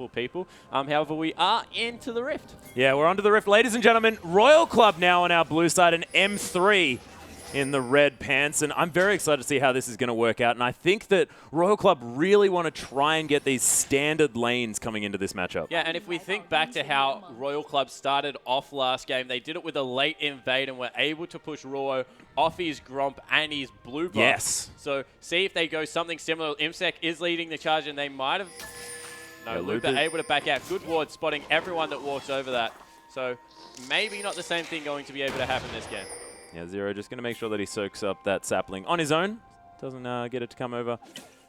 multiple people. However, we are into the Rift. Yeah, we're onto the Rift. Ladies and gentlemen, Royal Club now on our blue side and M3 in the red pants, and I'm very excited to see how this is going to work out, and I think that Royal Club really want to try and get these standard lanes coming into this matchup. Yeah, and if we think back to how Royal Club started off last game, they did it with a late invade and were able to push Ruo off his Gromp and his blue buff. Yes. So see if they go something similar. Imsec is leading the charge, and they might have... No, Lupa able to back out. Good ward, spotting everyone that walks over that. So maybe not the same thing going to be able to happen this game. Yeah, Zero just going to make sure that he soaks up that sapling on his own. Doesn't get it to come over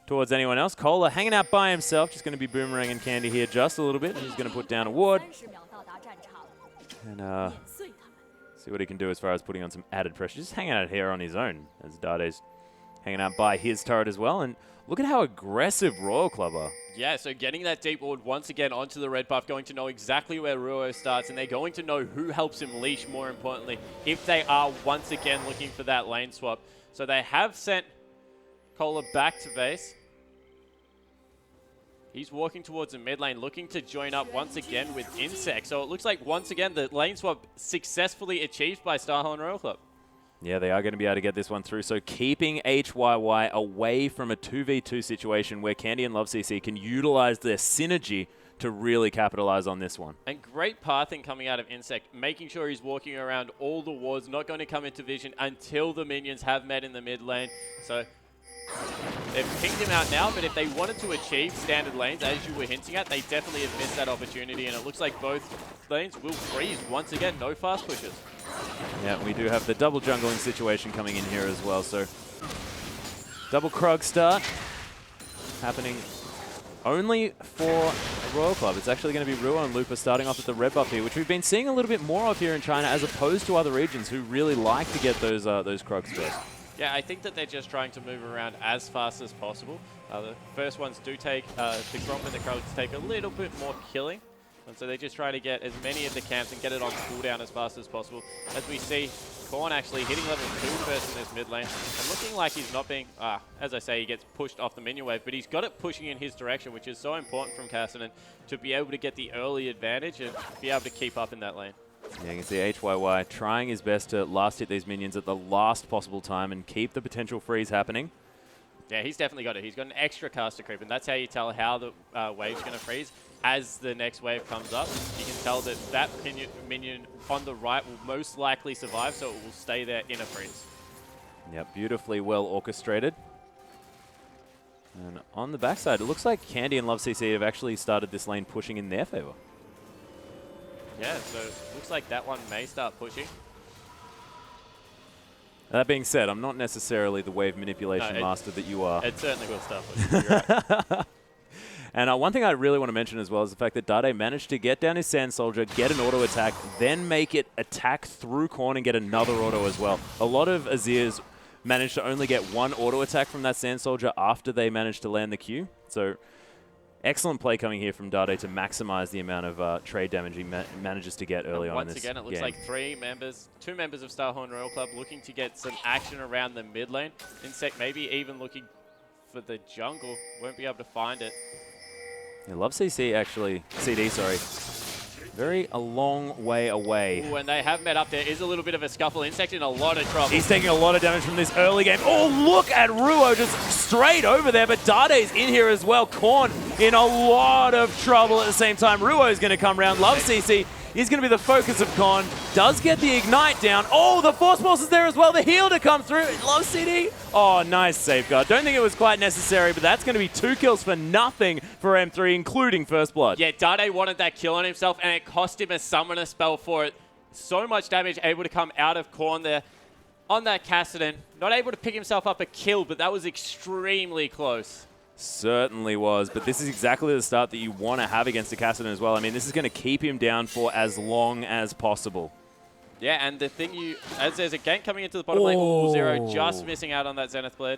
towards anyone else. Cola hanging out by himself. Just going to be boomeranging Candy here just a little bit. He's going to put down a ward. And see what he can do as far as putting on some added pressure. Just hanging out here on his own as Dade's hanging out by his turret as well. And look at how aggressive Royal Club are. Yeah, so getting that deep ward once again onto the red buff, going to know exactly where Ruo starts, and they're going to know who helps him leash, more importantly, if they are once again looking for that lane swap. So they have sent Cola back to base. He's walking towards the mid lane, looking to join up once again with Insect. So it looks like once again the lane swap successfully achieved by Starhorn Royal Club. Yeah, they are going to be able to get this one through. So keeping HYY away from a 2v2 situation where Candy and LoveCC can utilize their synergy to really capitalize on this one. And great pathing coming out of Insect, making sure he's walking around all the wards, not going to come into vision until the minions have met in the mid lane. So they've pinged him out now, but if they wanted to achieve standard lanes, as you were hinting at, they definitely have missed that opportunity, and it looks like both lanes will freeze once again. No fast pushes. Yeah, we do have the double jungling situation coming in here as well, so double Krug start happening only for Royal Club. It's actually going to be Ruo and Lupa starting off at the red buff here, which we've been seeing a little bit more of here in China as opposed to other regions who really like to get those Krugs first. Yeah, I think that they're just trying to move around as fast as possible. The first ones do take, the Gromp and the Krugs take a little bit more killing. And so they're just trying to get as many of the camps and get it on cooldown as fast as possible. As we see, Korn actually hitting level 2 first in this mid lane. And looking like he's not being, as I say, he gets pushed off the minion wave. But he's got it pushing in his direction, which is so important from Cassinan to be able to get the early advantage and be able to keep up in that lane. Yeah, you can see HYY trying his best to last hit these minions at the last possible time and keep the potential freeze happening. Yeah, he's definitely got it. He's got an extra caster creep, and that's how you tell how the wave's going to freeze. As the next wave comes up, you can tell that that minion on the right will most likely survive, so it will stay there in a freeze. Yep, beautifully well orchestrated. And on the backside, it looks like Candy and LoveCC have actually started this lane pushing in their favor. Yeah, so looks like that one may start pushing. That being said, I'm not necessarily the wave manipulation master that you are. It certainly will start pushing. You're right. And one thing I really want to mention as well is the fact that Dade managed to get down his Sand Soldier, get an auto attack, then make it attack through Korn and get another auto as well. A lot of Azirs managed to only get one auto attack from that Sand Soldier after they managed to land the Q. So excellent play coming here from Dade to maximize the amount of trade damage he manages to get early on in this game. Once again, it looks like two members of Starhorn Royal Club looking to get some action around the mid lane. Insect maybe even looking for the jungle. Won't be able to find it. Yeah, LoveCC actually, CD, sorry, a long way away. Ooh, and they have met up. There is a little bit of a scuffle. Insect in a lot of trouble. He's taking a lot of damage from this early game. Oh, look at Ruo just straight over there, but Dade's in here as well. Korn in a lot of trouble at the same time. Ruo's going to come around. LoveCC is going to be the focus of Korn. Does get the ignite down. Oh, the Force Pulse is there as well. The heal to come through. Love CD. Oh, nice safeguard. Don't think it was quite necessary, but that's going to be 2 kills for nothing for M3, including First Blood. Yeah, Dade wanted that kill on himself, and it cost him a summoner spell for it. So much damage able to come out of Korn there on that Cassinan. Not able to pick himself up a kill, but that was extremely close. Certainly was, but this is exactly the start that you want to have against the Cassinan as well. I mean, this is going to keep him down for as long as possible. Yeah, and the thing as there's a gank coming into the bottom lane, ooh, Zero just missing out on that Zenith Blade.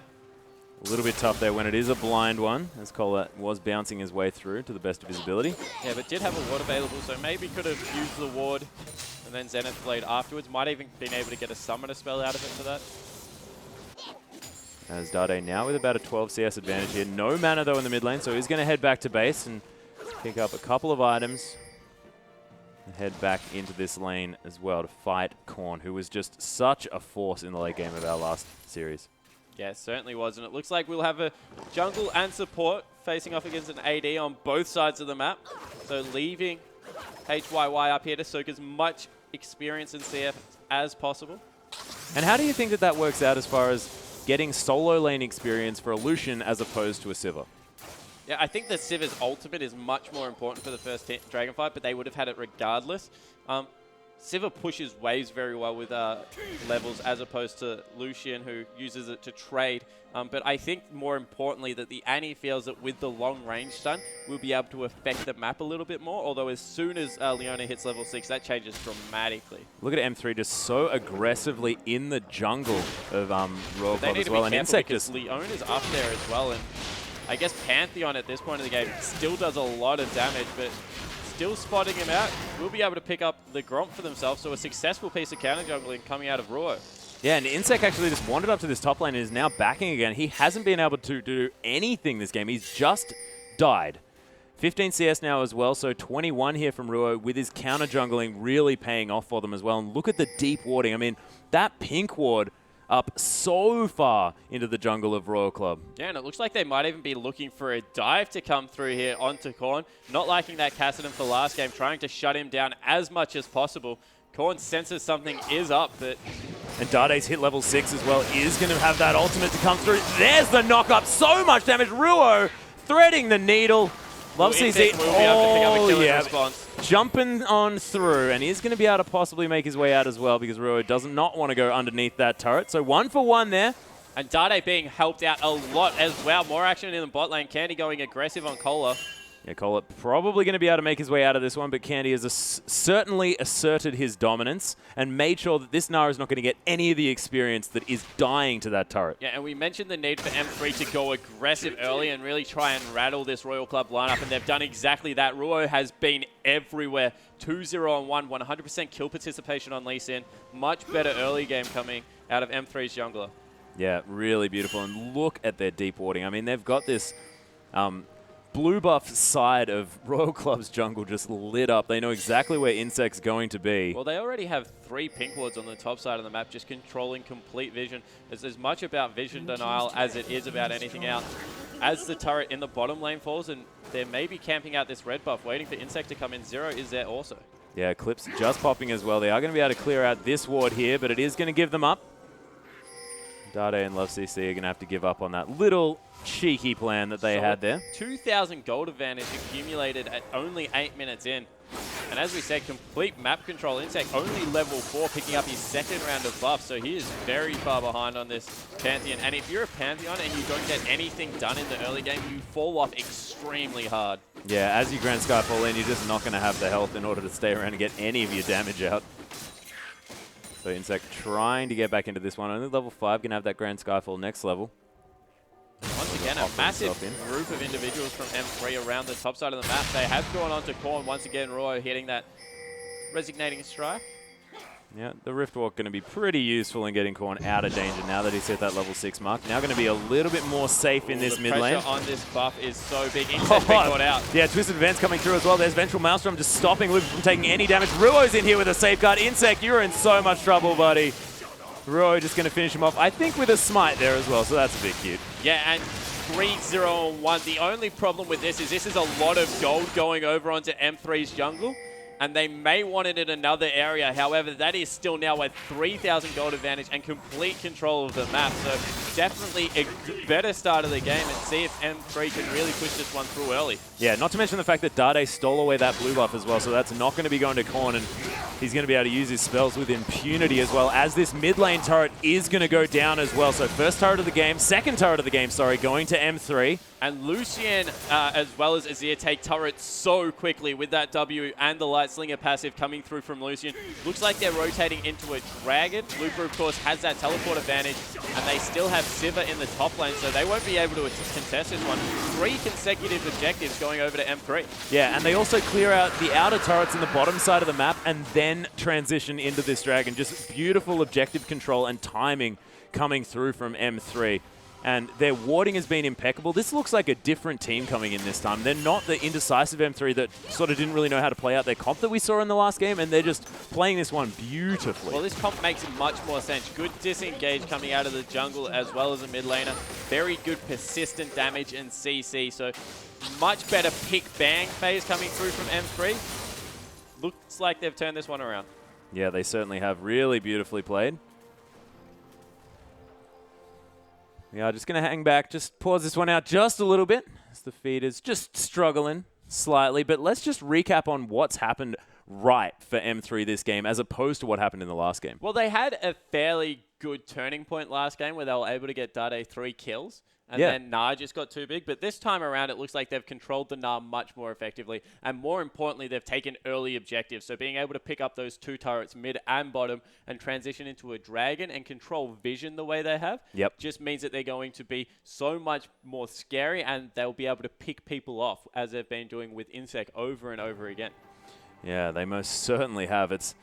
A little bit tough there when it is a blind one, as Cola was bouncing his way through to the best of his ability. Yeah, but did have a ward available, so maybe could have used the ward and then Zenith Blade afterwards. Might even been able to get a summoner spell out of it for that. As Dade now with about a 12 CS advantage here. No mana though in the mid lane, so he's going to head back to base and pick up a couple of items and head back into this lane as well to fight Khorne, who was just such a force in the late game of our last series. Yeah, it certainly was, and it looks like we'll have a jungle and support facing off against an AD on both sides of the map. So leaving HYY up here to soak as much experience in CF as possible. And how do you think that that works out as far as getting solo lane experience for a Lucian as opposed to a Sivir? Yeah, I think that Sivir's ultimate is much more important for the first Dragon fight, but they would have had it regardless. Sivir pushes waves very well with levels as opposed to Lucian, who uses it to trade. But I think more importantly that the Annie feels that with the long range stun, we'll be able to affect the map a little bit more. Although as soon as Leona hits level 6, that changes dramatically. Look at M3 just so aggressively in the jungle of Royal Club as well. And Insect because just... Leona's up there as well. And I guess Pantheon at this point in the game still does a lot of damage, but still spotting him out, will be able to pick up the Gromp for themselves. So a successful piece of counter jungling coming out of Ruo. Yeah, and Insect actually just wandered up to this top lane and is now backing again. He hasn't been able to do anything this game. He's just died. 15 CS now as well, so 21 here from Ruo with his counter jungling really paying off for them as well. And look at the deep warding. I mean, that pink ward up so far into the jungle of Royal Club. Yeah, and it looks like they might even be looking for a dive to come through here onto Khorne. Not liking that Kassadin for last game, trying to shut him down as much as possible. Khorne senses something is up, but... And Dade's hit level 6 as well, is going to have that ultimate to come through. There's the knock up, so much damage. Ruo threading the needle. Love CC. Oh, yeah. Jumping on through, and he's going to be able to possibly make his way out as well because Ruo does not want to go underneath that turret. So 1 for 1 there. And Dade being helped out a lot as well. More action in the bot lane. Candy going aggressive on Kola. Yeah, Kola probably going to be able to make his way out of this one, but Candy has certainly asserted his dominance and made sure that this Nara is not going to get any of the experience that is dying to that turret. Yeah, and we mentioned the need for M3 to go aggressive early and really try and rattle this Royal Club lineup, and they've done exactly that. Ruo has been everywhere. 2-0 on 1, 100% kill participation on Lee Sin. Much better early game coming out of M3's jungler. Yeah, really beautiful. And look at their deep warding. I mean, they've got this... blue buff side of Royal Club's jungle just lit up. They know exactly where Insect's going to be. Well, they already have 3 pink wards on the top side of the map, just controlling complete vision. It's as much about vision denial as it is about anything else. As the turret in the bottom lane falls, and they're maybe camping out this red buff, waiting for Insect to come in. Zero is there also. Yeah, Clip's just popping as well. They are going to be able to clear out this ward here, but it is going to give them up. Dade and Love CC are going to have to give up on that little cheeky plan that they had there. 2,000 gold advantage accumulated at only 8 minutes in. And as we said, complete map control. Insect only level 4, picking up his 2nd round of buff, so he is very far behind on this Pantheon. And if you're a Pantheon and you don't get anything done in the early game, you fall off extremely hard. Yeah, as you Grand Sky fall in, you're just not going to have the health in order to stay around and get any of your damage out. So Insect trying to get back into this one. Only level 5 can have that Grand Skyfall next level. Once again, a massive group of individuals from M3 around the top side of the map. They have gone on to Khorne once again. Roy hitting that resignating strike. Yeah, the Riftwalk going to be pretty useful in getting Khorne out of danger now that he's hit that level 6 mark. Now going to be a little bit more safe in this mid lane. The pressure on this buff is so big. Insect being caught out. Yeah, Twisted Vents coming through as well. There's Ventral Maelstrom just stopping Luke from taking any damage. Ruo's in here with a safeguard. Insect, you're in so much trouble, buddy. Ruo just going to finish him off, I think with a smite there as well, so that's a bit cute. Yeah, and 3-0 on 1. The only problem with this is a lot of gold going over onto M3's jungle, and they may want it in another area. However, that is still now a 3,000 gold advantage and complete control of the map. So definitely a better start of the game, and see if M3 can really push this one through early. Yeah, not to mention the fact that Dade stole away that blue buff as well, so that's not going to be going to Khorne, and he's going to be able to use his spells with impunity as well, as this mid lane turret is going to go down as well. So first turret of the game, second turret of the game, sorry, going to M3. And Lucian, as well as Azir, take turrets so quickly with that W and the Light Slinger passive coming through from Lucian. Looks like they're rotating into a Dragon. Looper, of course, has that teleport advantage, and they still have Sivir in the top lane, so they won't be able to contest this one. 3 consecutive objectives going over to M3. Yeah, and they also clear out the outer turrets in the bottom side of the map and then transition into this Dragon. Just beautiful objective control and timing coming through from M3. and their warding has been impeccable. This looks like a different team coming in this time. They're not the indecisive M3 that sort of didn't really know how to play out their comp that we saw in the last game, and they're just playing this one beautifully. Well, this comp makes much more sense. Good disengage coming out of the jungle as well as a mid laner. Very good persistent damage and CC, so much better pick-bang phase coming through from M3. Looks like they've turned this one around. Yeah, they certainly have. Really beautifully played. We are just going to hang back, just pause this one out just a little bit as the feed is just struggling slightly. But let's just recap on what's happened right for M3 this game as opposed to what happened in the last game. Well, they had a fairly good turning point last game where they were able to get Dade 3 kills. And then Nah just got too big. But this time around, it looks like they've controlled the Nah much more effectively. And more importantly, they've taken early objectives. So being able to pick up those 2 turrets, mid and bottom, and transition into a dragon and control vision the way they have, just means that they're going to be so much more scary, and they'll be able to pick people off, as they've been doing with Insec over and over again. Yeah, they most certainly have. It's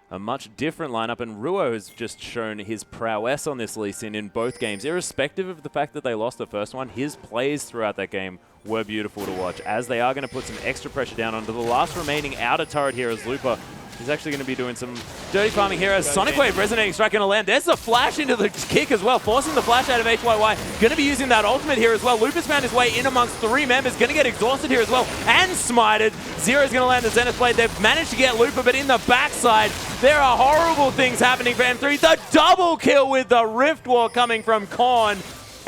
a much different lineup, and Ruo has just shown his prowess on this Lee Sin in both games. Irrespective of the fact that they lost the first one, his plays throughout that game were beautiful to watch, as they are going to put some extra pressure down onto the last remaining outer turret here as Lupa. He's actually going to be doing some dirty farming here as Sonic Wave Resonating Strike going to land. There's the flash into the kick as well, forcing the flash out of HYY. Going to be using that ultimate here as well. Lupa's found his way in amongst 3 members. Going to get exhausted here as well and smited. Zero's going to land the Zenith Blade. They've managed to get Lupa, but in the backside, there are horrible things happening for M3. The double kill with the Rift Walk coming from Korn.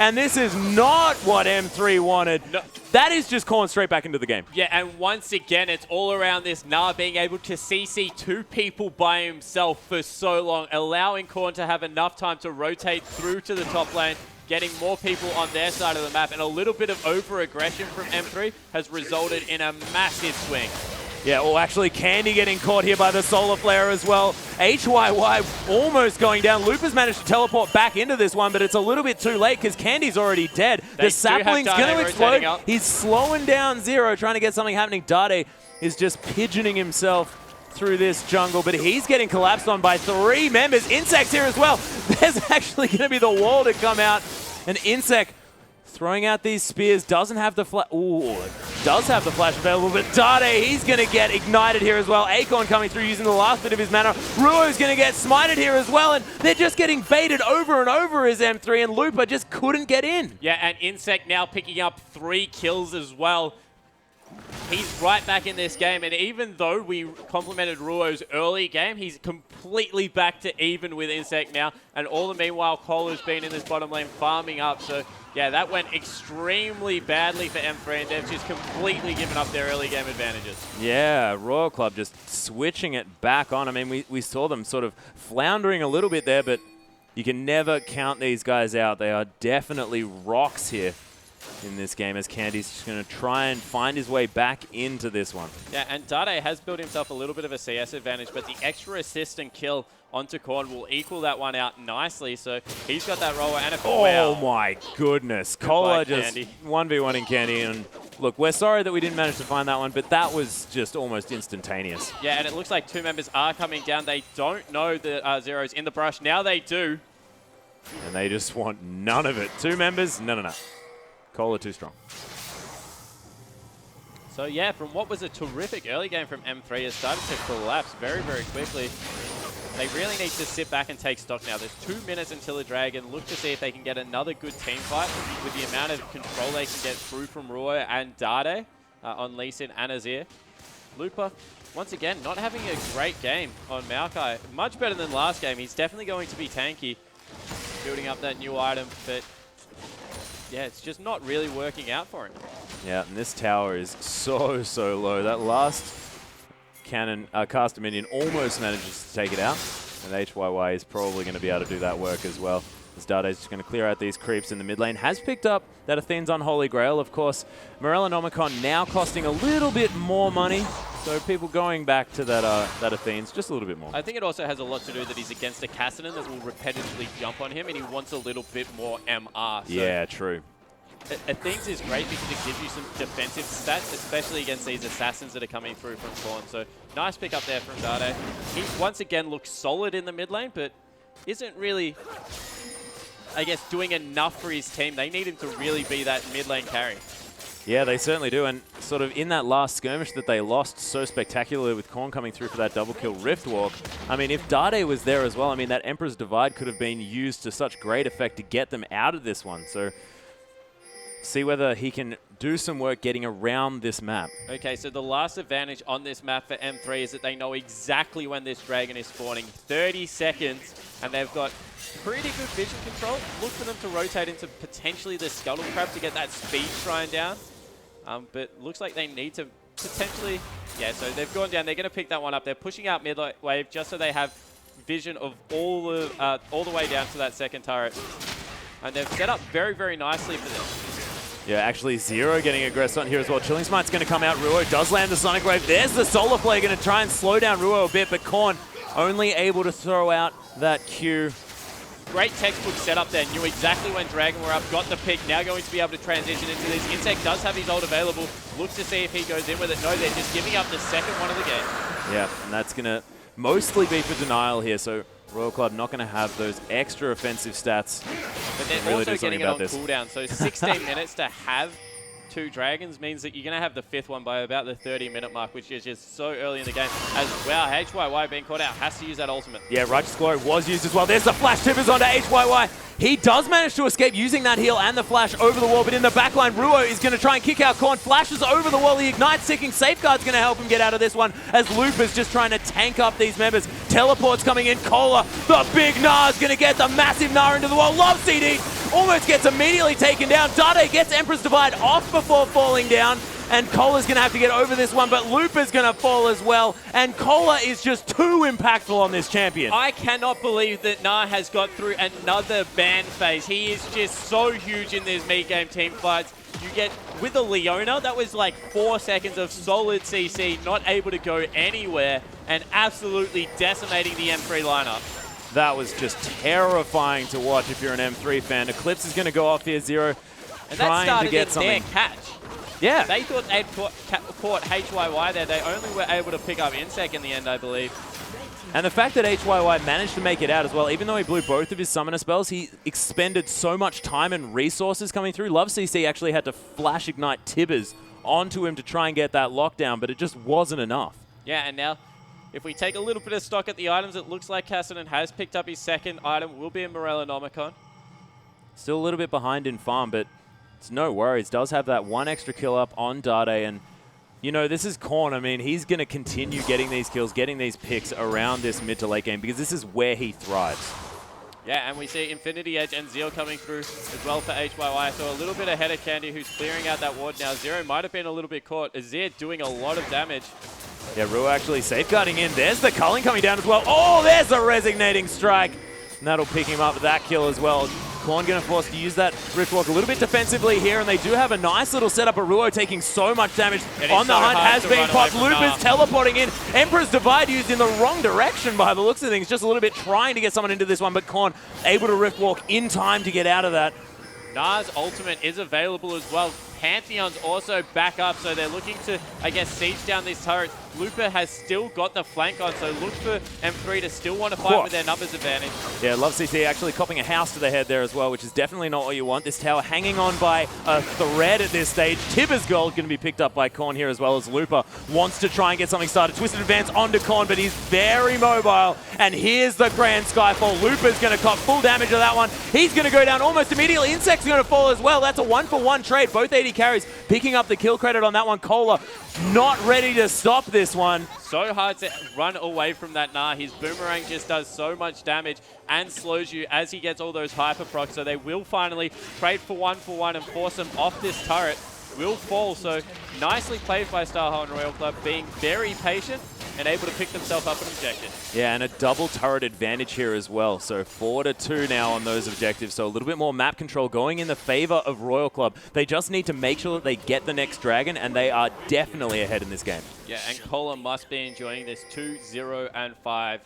And this is not what M3 wanted. No. That is just Korn straight back into the game. Yeah, and once again, it's all around this Nah being able to CC 2 people by himself for so long, allowing Korn to have enough time to rotate through to the top lane, getting more people on their side of the map, and a little bit of over-aggression from M3 has resulted in a massive swing. Yeah, well, actually, Candy getting caught here by the Solar Flare as well. HYY almost going down. Lupa's managed to teleport back into this one, but it's a little bit too late because Candy's already dead. The sapling's going to explode. He's slowing down Zero, trying to get something happening. Dade is just pigeoning himself through this jungle, but he's getting collapsed on by 3 members. Insect's here as well. There's actually going to be the wall to come out. And Insect throwing out these spears, doesn't have the flash. Ooh, does have the flash available, but Dade, he's going to get ignited here as well. Acorn coming through using the last bit of his mana. Ruo's going to get smited here as well, and they're just getting baited over and over as M3, and Lupa just couldn't get in. Yeah, and Insect now picking up 3 kills as well. He's right back in this game, and even though we complimented Ruo's early game, he's completely back to even with Insect now, and all the meanwhile, Cola's been in this bottom lane farming up, so yeah, that went extremely badly for M3, and they've just completely given up their early game advantages. Yeah, Royal Club just switching it back on. I mean, we saw them sort of floundering a little bit there, but you can never count these guys out. They are definitely rocks here in this game, as Candy's just going to try and find his way back into this one. Yeah, and Dade has built himself a little bit of a CS advantage, but the extra assist and kill onto Korn will equal that one out nicely, so he's got that roller and a Oh my goodness. Cola just 1v1ing Candy, and look, we're sorry that we didn't manage to find that one, but that was just almost instantaneous. Yeah, and it looks like 2 members are coming down. They don't know that Zero's in the brush. Now they do. And they just want none of it. 2 members? No. Cola too strong. So yeah, from what was a terrific early game from M3, it started to collapse very, very quickly. They really need to sit back and take stock now. There's 2 minutes until the Dragon. Look to see if they can get another good team fight with the amount of control they can get through from Ruo and Dade on Lee Sin and Azir. Lupa, once again, not having a great game on Maokai. Much better than last game. He's definitely going to be tanky, building up that new item, but yeah, it's just not really working out for him. Yeah, and this tower is so low. That last cannon, caster minion almost manages to take it out, and HYY is probably going to be able to do that work as well. As Dade's just going to clear out these creeps in the mid lane. Has picked up that Athene's Unholy Grail. Of course, Morellonomicon now costing a little bit more money, so people going back to that Athene's just a little bit more. I think it also has a lot to do that he's against a Kassadin that will repetitively jump on him, and he wants a little bit more MR. So yeah, true. Athene's is great because it gives you some defensive stats, especially against these assassins that are coming through from Korn. So nice pick up there from Dade. He once again looks solid in the mid lane, but isn't really I guess, doing enough for his team. They need him to really be that mid lane carry. Yeah, they certainly do. And sort of in that last skirmish that they lost so spectacularly with Korn coming through for that double kill Rift Walk, I mean, if Dade was there as well, I mean, that Emperor's Divide could have been used to such great effect to get them out of this one. So see whether he can do some work getting around this map. Okay, so the last advantage on this map for M3 is that they know exactly when this dragon is spawning. 30 seconds, and they've got pretty good vision control. Look for them to rotate into potentially the Scuttle Crab to get that speed shrine down. But looks like they need to potentially... Yeah, so they've gone down. They're going to pick that one up. They're pushing out mid wave just so they have vision of all the way down to that second turret. And they've set up very, very nicely for this. Yeah, actually Zero getting aggressed on here as well. Chilling Smite's going to come out. Ruo does land the Sonic Wave. There's the Solar Flare going to try and slow down Ruo a bit, but Korn only able to throw out that Q. Great textbook setup there. Knew exactly when Dragon were up, got the pick, now going to be able to transition into this. Insect does have his ult available. Looks to see if he goes in with it. No, they're just giving up the second one of the game. Yeah, and that's going to mostly be for denial here, so Royal Club not going to have those extra offensive stats. But they're really also getting it on cooldown, so 16 minutes to have 2 dragons means that you're going to have the 5th one by about the 30-minute mark, which is just so early in the game. As well, HYY being caught out, has to use that ultimate. Yeah, Righteous Glory was used as well. There's the flash tippers onto HYY. He does manage to escape using that heal and the flash over the wall, but in the backline, Ruo is going to try and kick out Korn. Flashes over the wall, he ignites, ticking. Safeguard's going to help him get out of this one, as Loop is just trying to tank up these members. Teleport's coming in. Cola, the big Gnar, is going to get the massive Gnar into the wall. Love CD almost gets immediately taken down. Dade gets Emperor's Divide off before falling down, and Cola's going to have to get over this one, but Looper's going to fall as well, and Cola is just too impactful on this champion. I cannot believe that Gnar has got through another ban phase. He is just so huge in these mid-game team fights. You get, with a Leona, that was like 4 seconds of solid CC, not able to go anywhere, and absolutely decimating the M3 lineup. That was just terrifying to watch if you're an M3 fan. Eclipse is going to go off here, Zero, and trying to get something. Their catch. Yeah. They thought they'd caught HYY there. They only were able to pick up Insect in the end, I believe. And the fact that HYY managed to make it out as well, even though he blew both of his summoner spells, he expended so much time and resources coming through. Love CC actually had to flash ignite Tibbers onto him to try and get that lockdown, but it just wasn't enough. Yeah, and now, if we take a little bit of stock at the items, it looks like Cassidy has picked up his second item. Will be a Morellonomicon. Still a little bit behind in farm, but it's no worries. Does have that one extra kill up on Dade, and you know, this is Korn. I mean, he's going to continue getting these kills, getting these picks around this mid to late game, because this is where he thrives. Yeah, and we see Infinity Edge and Zeal coming through as well for HYY. So a little bit ahead of Candy, who's clearing out that ward now. Zero might have been a little bit caught. Azir doing a lot of damage. Yeah, Ruo actually safeguarding in. There's the culling coming down as well. Oh, there's a resignating strike. And that'll pick him up that kill as well. Korn going to force to use that Rift Walk a little bit defensively here, and they do have a nice little setup. But Ruo taking so much damage on the hunt has been popped. Loop is teleporting in. Emperor's Divide used in the wrong direction by the looks of things. Just a little bit trying to get someone into this one, but Korn able to Rift Walk in time to get out of that. Gnar's ultimate is available as well. Pantheon's also back up, so they're looking to, I guess, siege down these turrets. Looper has still got the flank on, so look for M3 to still want to fight with their numbers advantage. Yeah, Love CC actually copping a house to the head there as well, which is definitely not what you want. This tower hanging on by a thread at this stage. Tibber's gold going to be picked up by Korn here, as well as Looper wants to try and get something started. Twisted advance onto Korn, but he's very mobile. And here's the Grand Skyfall. Looper's going to cop full damage of that one. He's going to go down almost immediately. Insect's going to fall as well. That's a 1-for-1 trade. Both 80 carries picking up the kill credit on that one. Cola not ready to stop this one. So hard to run away from that Gnar. His boomerang just does so much damage and slows you as he gets all those hyper procs. So they will finally trade for 1-for-1 and force him off this turret. Will fall. So nicely played by Starhole and Royal Club, being very patient and able to pick themselves up an objective. Yeah, and a double turret advantage here as well. So 4-2 now on those objectives. So a little bit more map control going in the favor of Royal Club. They just need to make sure that they get the next dragon, and they are definitely ahead in this game. Yeah, and Cola must be enjoying this 2-0-5.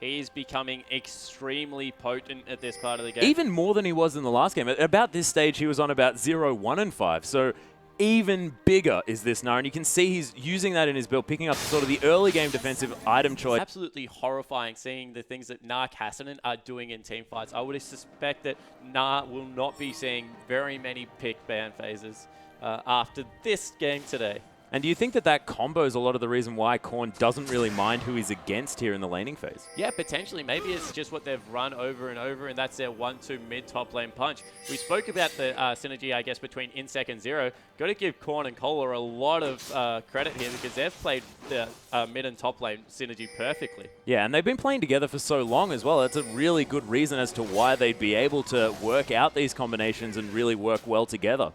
He is becoming extremely potent at this part of the game. Even more than he was in the last game. At about this stage, he was on about 0-1-5. So even bigger is this Gnar, and you can see he's using that in his build, picking up sort of the early game defensive item choice. Absolutely horrifying seeing the things that Gnar Kassadin are doing in team fights. I would suspect that Gnar will not be seeing very many pick ban phases after this game today. And do you think that that combo is a lot of the reason why Korn doesn't really mind who he's against here in the laning phase? Yeah, potentially. Maybe it's just what they've run over and over, and that's their 1-2 mid-top lane punch. We spoke about the synergy, I guess, between Insec and Zero. Got to give Korn and Cola a lot of credit here because they've played the mid and top lane synergy perfectly. Yeah, and they've been playing together for so long as well. That's a really good reason as to why they'd be able to work out these combinations and really work well together.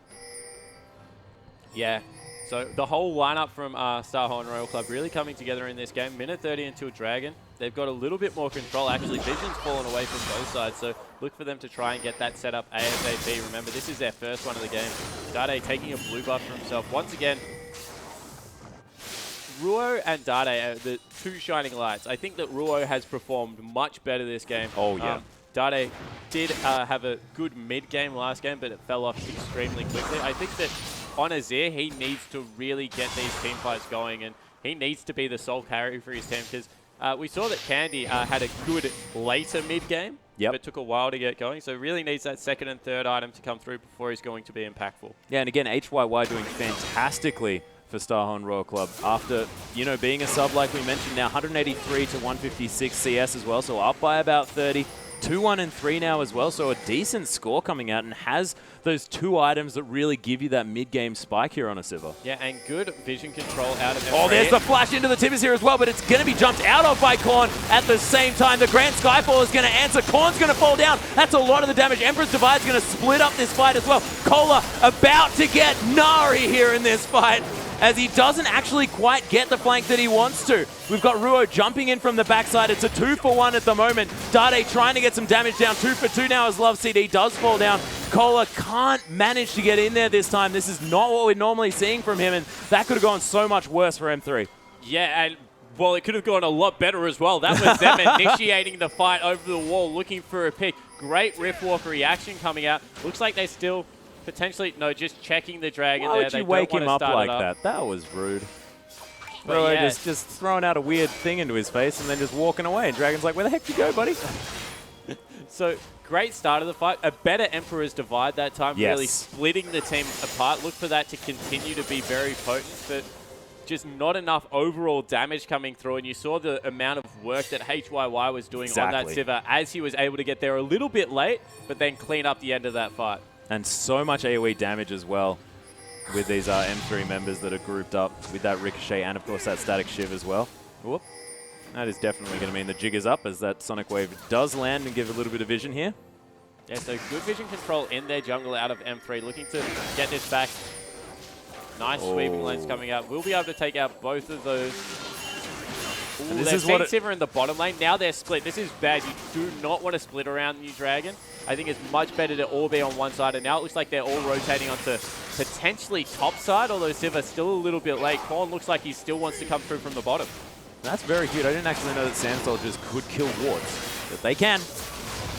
Yeah. So the whole lineup from Starhorn Royal Club really coming together in this game. Minute 30 until Dragon. They've got a little bit more control. Actually, Vision's fallen away from both sides, so look for them to try and get that set up ASAP. Remember, this is their first one of the game. Dade taking a blue buff for himself. Once again, Ruo and Dade are the two shining lights. I think that Ruo has performed much better this game. Oh, yeah. Dade did have a good mid-game last game, but it fell off extremely quickly. I think that on Azir, he needs to really get these team fights going, and he needs to be the sole carry for his team, because we saw that Candy had a good later mid-game, but it took a while to get going, so really needs that second and third item to come through before he's going to be impactful. Yeah, and again, HYY doing fantastically for Starhorn Royal Club after, you know, being a sub like we mentioned now, 183 to 156 CS as well, so up by about 30. 2-1 and 3 now as well, so a decent score coming out, and has those two items that really give you that mid-game spike here on a Sivir. Yeah, and good vision control out of M3. Oh, there's the flash into the Timbers here as well, but it's going to be jumped out of by Korn at the same time. The Grand Skyfall is going to answer. Korn's going to fall down. That's a lot of the damage. Emperor's Divide is going to split up this fight as well. Cola about to get Nari here in this fight, as he doesn't actually quite get the flank that he wants to. We've got Ruo jumping in from the backside. It's a 2-for-1 at the moment. Dade trying to get some damage down. 2-for-2 now as Love CD does fall down. Cola can't manage to get in there this time. This is not what we're normally seeing from him, and that could have gone so much worse for M3. Yeah, and well, it could have gone a lot better as well. That was them initiating the fight over the wall, looking for a pick. Great Riftwalk reaction coming out. Looks like they still potentially, no, just checking the Dragon there. Why would you wake him up like that? That was rude. Bro, yeah, just throwing out a weird thing into his face and then just walking away. And Dragon's like, where the heck you go, buddy? So, great start of the fight. A better Emperor's Divide that time, really splitting the team apart. Look for that to continue to be very potent, but just not enough overall damage coming through. And you saw the amount of work that HYY was doing on that Sivir as he was able to get there a little bit late, but then clean up the end of that fight. And so much AoE damage as well with these M3 members that are grouped up with that Ricochet and, of course, that Static Shiv as well. Whoop. That is definitely going to mean the jig is up as that Sonic Wave does land and give a little bit of vision here. Yeah, so good vision control in their jungle out of M3, looking to get this back. Nice sweeping lanes coming out. We'll be able to take out both of those. Ooh, they've seen Sivir in the bottom lane. Now they're split. This is bad. You do not want to split around New Dragon. I think it's much better to all be on one side. And now it looks like they're all rotating onto potentially top side, although Sivir's still a little bit late. Korn looks like he still wants to come through from the bottom. That's very cute. I didn't actually know that Sand Soldiers could kill wards, but they can.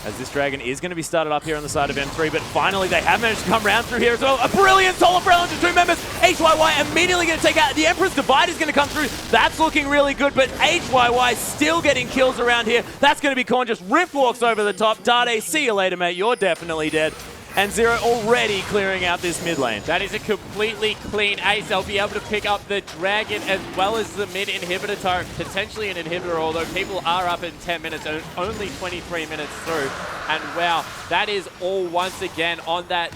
As this Dragon is going to be started up here on the side of M3, but finally they have managed to come round through here as well. A brilliant solo umbrella into two members. HYY immediately going to take out. The Emperor's Divide is going to come through. That's looking really good, but HYY still getting kills around here. That's going to be Korn, just Rift walks over the top. Dade, see you later, mate. You're definitely dead. And Zero already clearing out this mid lane. That is a completely clean ace. They'll be able to pick up the Dragon as well as the mid inhibitor turret, potentially an inhibitor, although people are up in 10 minutes, and only 23 minutes through. And wow, that is all once again on that,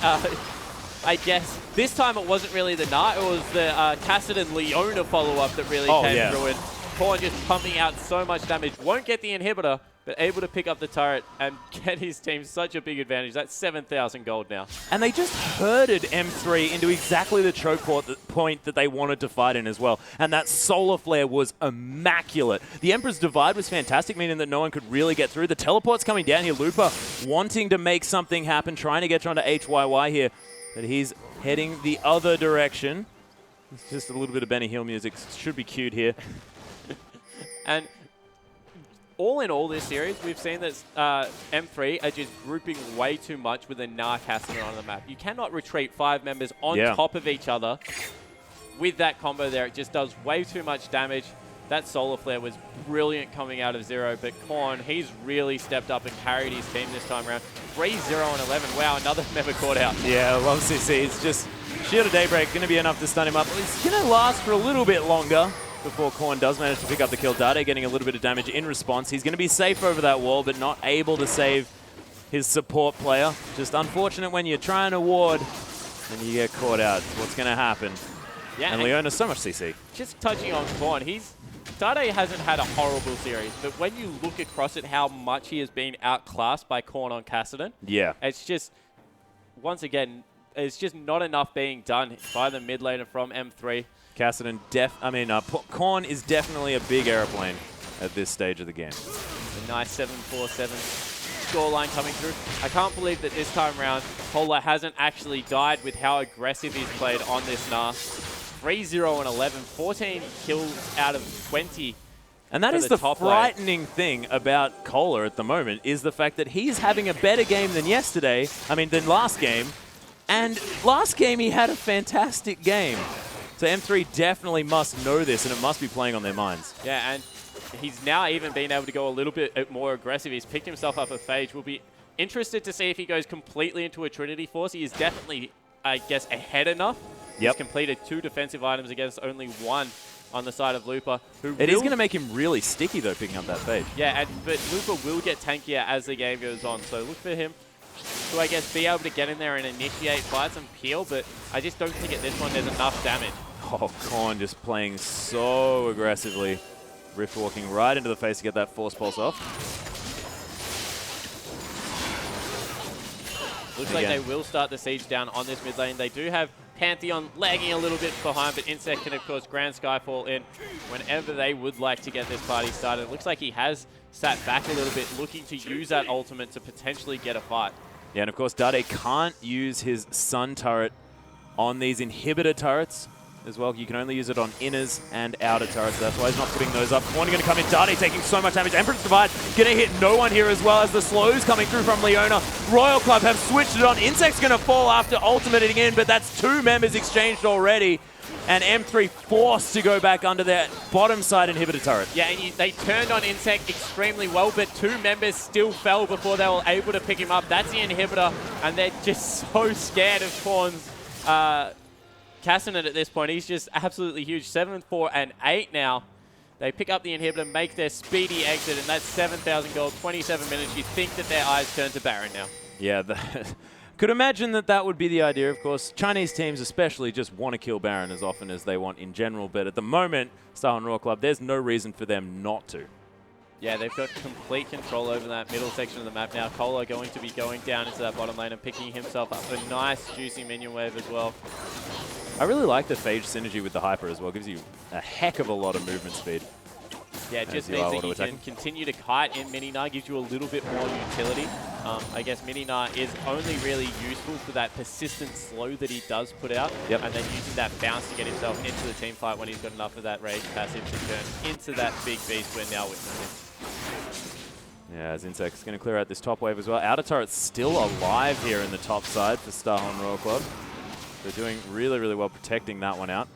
I guess, this time it wasn't really the Gnar, it was the Kassadin Leona follow-up that really came through. And Korn just pumping out so much damage. Won't get the inhibitor, but able to pick up the turret and get his team such a big advantage. That's 7,000 gold now. And they just herded M3 into exactly the choke point that they wanted to fight in as well. And that solar flare was immaculate. The Emperor's Divide was fantastic, meaning that no one could really get through. The teleport's coming down here. Looper wanting to make something happen, trying to get onto HYY here. But he's heading the other direction. It's just a little bit of Benny Hill music. Should be cute here. And all in all this series, we've seen that M3 are just grouping way too much with a Kassadin on the map. You cannot retreat 5 members on top of each other with that combo there. It just does way too much damage. That Solar Flare was brilliant coming out of Zero, but Korn, he's really stepped up and carried his team this time around. 3-0 and 11. Wow, another member caught out. Yeah, love CC. It's just Shield of Daybreak, going to be enough to stun him up. It's going to last for a little bit longer before Korn does manage to pick up the kill. Dade getting a little bit of damage in response. He's going to be safe over that wall, but not able to save his support player. Just unfortunate when you're trying to ward and you get caught out. What's going to happen? Yeah, and Leona's so much CC. Just touching on Korn, Dade hasn't had a horrible series, but when you look across at how much he has been outclassed by Korn on Kassadin, it's just, once again, it's just not enough being done by the mid laner from M3. Kassadin, Korn is definitely a big airplane at this stage of the game. A nice 7-4-7 scoreline coming through. I can't believe that this time around, Polar hasn't actually died with how aggressive he's played on this Nah. 3-0 and 11, 14 kills out of 20. And that is the frightening thing about Kohler at the moment, is the fact that he's having a better game than than last game. And last game he had a fantastic game. So M3 definitely must know this, and it must be playing on their minds. Yeah, and he's now even been able to go a little bit more aggressive. He's picked himself up a Phage. We'll be interested to see if he goes completely into a Trinity Force. He is definitely, I guess, ahead enough. He's completed 2 defensive items against only 1 on the side of Looper. It is going to make him really sticky, though, picking up that Phage. Yeah, but Looper will get tankier as the game goes on. So look for him to, I guess, be able to get in there and initiate fights and peel. But I just don't think at this one there's enough damage. Oh, Korn just playing so aggressively. Rift walking right into the face to get that Force Pulse off. Looks like they will start the siege down on this mid lane. They do have Pantheon lagging a little bit behind, but Insect can, of course, Grand Skyfall in whenever they would like to get this party started. It looks like he has sat back a little bit, looking to use that ultimate to potentially get a fight. Yeah, and of course, Dade can't use his Sun turret on these inhibitor turrets as well. You can only use it on inners and outer turrets. That's why he's not putting those up. Korn going to come in. Dade taking so much damage. Emperor's Divide going to hit no one here, as well as the slows coming through from Leona. Royal Club have switched it on. Insect's going to fall after ultimating in, but that's 2 members exchanged already. And M3 forced to go back under their bottom side inhibitor turret. Yeah, and they turned on Insect extremely well, but 2 members still fell before they were able to pick him up. That's the inhibitor, and they're just so scared of Korn's Kassadin at this point. He's just absolutely huge. 7, 4, and 8 now. They pick up the inhibitor, make their speedy exit, and that's 7,000 gold, 27 minutes. You think that their eyes turn to Baron now. Yeah, could imagine that would be the idea. Of course, Chinese teams especially just want to kill Baron as often as they want in general, but at the moment, Star and Raw Club, there's no reason for them not to. Yeah, they've got complete control over that middle section of the map now. Kohler going to be going down into that bottom lane and picking himself up a nice, juicy minion wave as well. I really like the Phage synergy with the Hyper as well. Gives you a heck of a lot of movement speed. Yeah, it just means that you can continue to kite in Mini-Na, gives you a little bit more utility. I guess Mini-Na is only really useful for that persistent slow that he does put out, and then using that bounce to get himself into the team fight when he's got enough of that rage passive to turn into that big beast we're now witnessing. Yeah, as Insect's going to clear out this top wave as well. Outer turret's still alive here in the top side for Starhorn Royal Club. They're doing really, really well protecting that one out.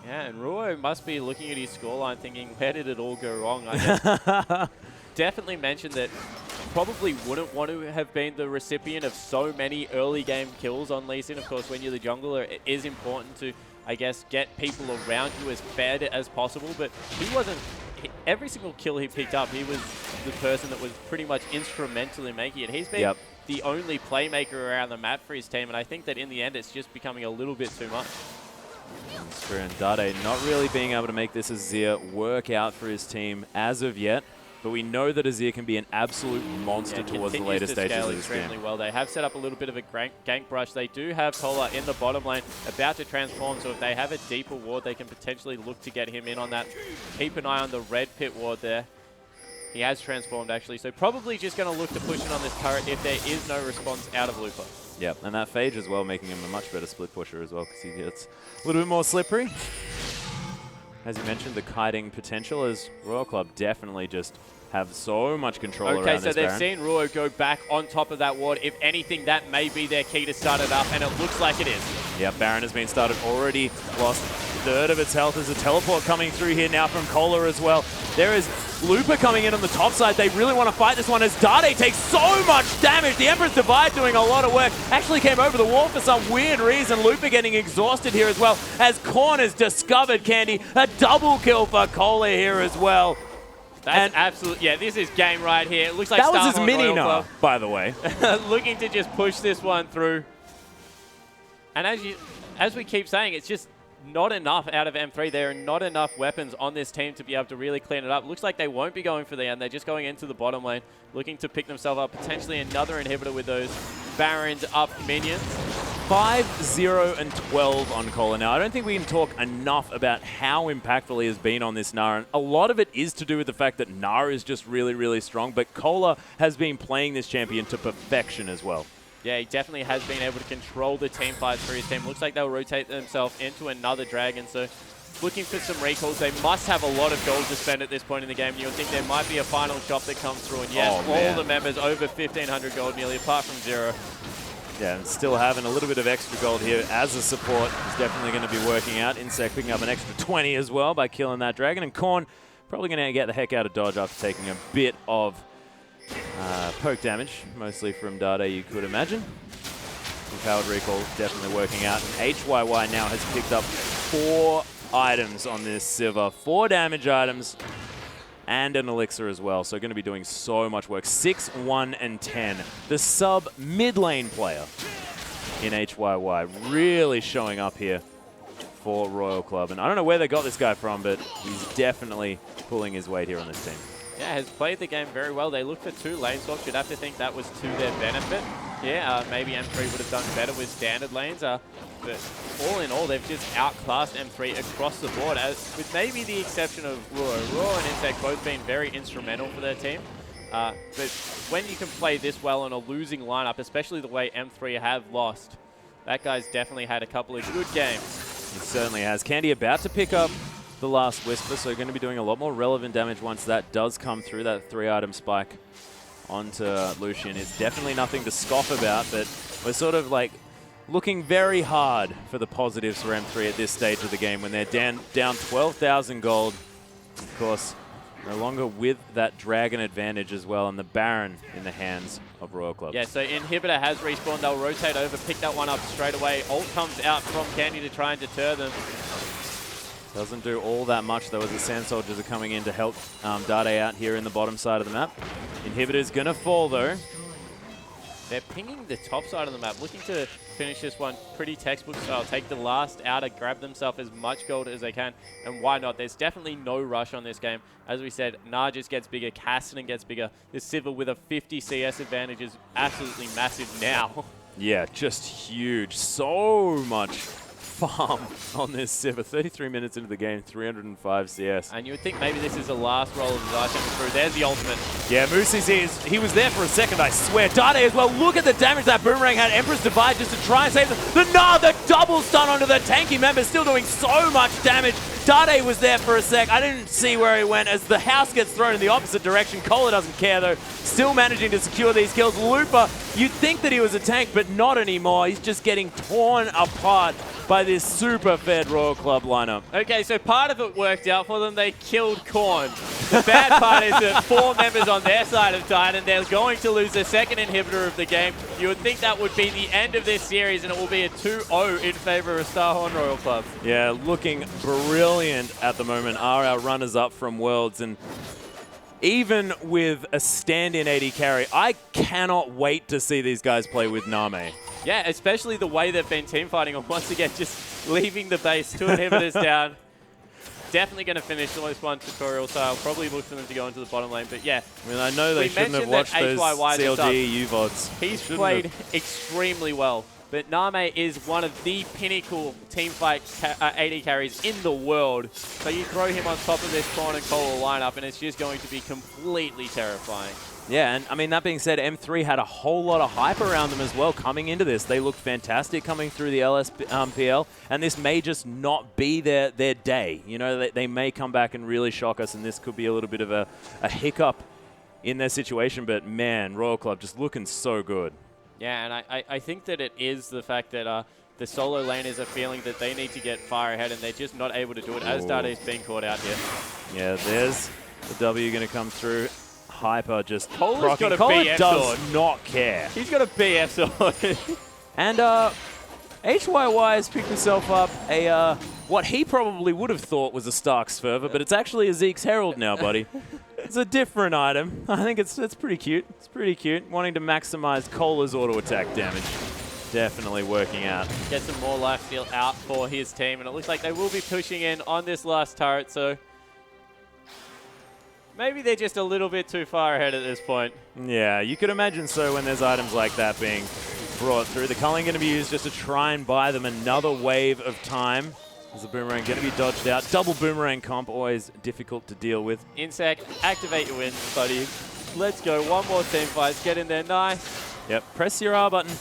Yeah, and Ruo must be looking at his scoreline thinking, where did it all go wrong? I guess definitely mentioned that probably wouldn't want to have been the recipient of so many early game kills on Lee Sin. Of course, when you're the jungler, it is important to, I guess, get people around you as fed as possible, but he wasn't. Every single kill he picked up, he was the person that was pretty much instrumental in making it. He's been the only playmaker around the map for his team, and I think that in the end, it's just becoming a little bit too much. And Dade not really being able to make this Azir work out for his team as of yet, but we know that Azir can be an absolute monster towards the later stages of this game. Well, they have set up a little bit of a gank brush. They do have Tola in the bottom lane, about to transform, so if they have a deeper ward, they can potentially look to get him in on that. Keep an eye on the red pit ward there. He has transformed, actually, so probably just going to look to push in on this turret if there is no response out of Lupa. Yep, and that Phage as well, making him a much better split pusher as well, because he gets a little bit more slippery. as you mentioned, the kiting potential, as Royal Club definitely just have so much control around this Okay, so they've Baron. seen Ruo go back on top of that ward. If anything, that may be their key to start it up, and it looks like it is. Yeah, Baron has been started already, lost a third of its health. There's a teleport coming through here now from Kohler as well. There is Looper coming in on the top side. They really want to fight this one as Dade takes so much damage. The Emperor's Divide doing a lot of work. Actually came over the wall for some weird reason. Looper getting exhausted here as well as Korn has discovered Candy. A double kill for Kohler here as well. That's absolutely, yeah, this is game right here. It looks like that was his Starhorn mini Royal nah, Club by the way. looking to just push this one through. And as we keep saying, it's just not enough out of M3. There are not enough weapons on this team to be able to really clean it up. Looks like they won't be going for the end. They're just going into the bottom lane, looking to pick themselves up. Potentially another inhibitor with those Barons up minions. 5-0 and 12 on Kohler. Now, I don't think we can talk enough about how impactful he has been on this Gnar. And a lot of it is to do with the fact that Gnar is just really, really strong, but Kohler has been playing this champion to perfection as well. Yeah, he definitely has been able to control the team fights for his team. Looks like they'll rotate themselves into another dragon, so looking for some recalls. They must have a lot of gold to spend at this point in the game. You would think there might be a final shop that comes through, and yes, all the members over 1,500 gold nearly, apart from Zero. Yeah, and still having a little bit of extra gold here as a support is definitely going to be working out. Insect picking up an extra 20 as well by killing that dragon, and Korn probably going to get the heck out of dodge after taking a bit of poke damage, mostly from Dade, you could imagine. Empowered recall definitely working out. And HYY now has picked up 4 items on this Sivir. 4 damage items and an elixir as well. So going to be doing so much work. 6, 1, and 10. The sub mid lane player in HYY really showing up here for Royal Club. And I don't know where they got this guy from, but he's definitely pulling his weight here on this team. Yeah, has played the game very well. They look for 2 lane swaps. You'd have to think that was to their benefit. Yeah, maybe M3 would have done better with standard lanes. But all in all, they've just outclassed M3 across the board, with maybe the exception of Ruo. Ruo and Insect both been very instrumental for their team. But when you can play this well on a losing lineup, especially the way M3 have lost, that guy's definitely had a couple of good games. He certainly has. Candy about to pick up the last Whisper, so going to be doing a lot more relevant damage once that does come through, that 3-item spike onto Lucian. It's definitely nothing to scoff about, but we're sort of like looking very hard for the positives for M3 at this stage of the game when they're down 12,000 gold. Of course, no longer with that dragon advantage as well, and the Baron in the hands of Royal Club. Yeah, so Inhibitor has respawned. They'll rotate over, pick that one up straight away. Ult comes out from Candy to try and deter them. Doesn't do all that much though, as the Sand Soldiers are coming in to help Dade out here in the bottom side of the map. Inhibitor's gonna fall though. They're pinging the top side of the map, looking to finish this one pretty textbook style. Take the last outer, grab themselves as much gold as they can, and why not? There's definitely no rush on this game. As we said, Gnar just gets bigger, Cassidy gets bigger. This Sivir with a 50 CS advantage is absolutely massive now. Yeah, just huge. So much farm on this Sivir. 33 minutes into the game, 305 CS. And you would think maybe this is the last roll of his item through. There's the ultimate. Yeah, Moosey's he was there for a second, I swear. Dade as well. Look at the damage that Boomerang had. Emperor's Divide just to try and save them. The double stun onto the tanky member, still doing so much damage. Dade was there for a sec. I didn't see where he went as the house gets thrown in the opposite direction. Kohler doesn't care though. Still managing to secure these kills. Looper, you'd think that he was a tank, but not anymore. He's just getting torn apart by this super fed Royal Club lineup. Okay, so part of it worked out for them. They killed Korn. The bad part is that 4 members on their side have died, and they're going to lose the second inhibitor of the game. You would think that would be the end of this series, and it will be a 2-0 in favor of Starhorn Royal Club. Yeah, looking brilliant at the moment are our runners-up from Worlds, and even with a stand-in AD carry, I cannot wait to see these guys play with Name. Yeah, especially the way they've been teamfighting, and once again, just leaving the base, 2 inhibitors down. Definitely going to finish this one tutorial style. Probably look for them to go into the bottom lane, but yeah. I mean, I know they shouldn't have watched those CLG UVODs. He's played extremely well, but Name is one of the pinnacle teamfight AD carries in the world. So you throw him on top of this Korn and Kohler lineup, and it's just going to be completely terrifying. Yeah, and I mean, that being said, M3 had a whole lot of hype around them as well coming into this. They looked fantastic coming through the LPL, and this may just not be their day. You know, they may come back and really shock us, and this could be a little bit of a hiccup in their situation. But man, Royal Club just looking so good. Yeah, and I think that it is the fact that the solo laners are feeling that they need to get far ahead, and they're just not able to do it, as Dade's being caught out here. Yeah, there's the W going to come through. Hyper just Kohler's got a Kohler BF does sword. not care. He's got a BF sword. And HYY has picked himself up a what he probably would have thought was a Stark's Fervor, but it's actually a Zeke's Herald now, buddy. It's a different item. I think it's pretty cute. It's pretty cute. Wanting to maximize Kohler's auto attack damage. Definitely working out. Get some more lifesteal out for his team, and it looks like they will be pushing in on this last turret, so maybe they're just a little bit too far ahead at this point. Yeah, you could imagine so when there's items like that being brought through. The culling going to be used just to try and buy them another wave of time. As the boomerang going to be dodged out. Double boomerang comp, always difficult to deal with. Insect, activate your wins, buddy. Let's go. One more team fight. Get in there. Nice. Yep, press your R button.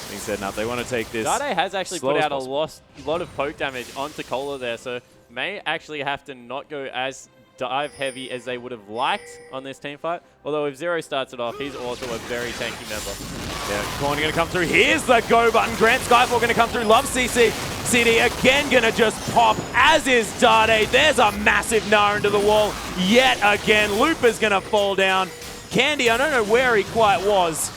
Being said, no, they want to take this. Dade has actually put out a lot of poke damage onto Kohler there, so may actually have to not go as dive heavy as they would have liked on this team fight. Although if Zero starts it off, he's also a very tanky member. Yeah, Korn going to come through. Here's the go button. Grant Skyfall going to come through. Love CC. CD again going to just pop, as is Dade. There's a massive Gnar into the wall. Yet again, Looper's going to fall down. Candy, I don't know where he quite was,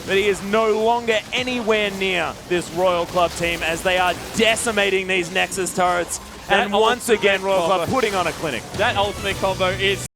but he is no longer anywhere near this Royal Club team as they are decimating these Nexus turrets. And once again, Royal Club putting on a clinic. That ultimate combo is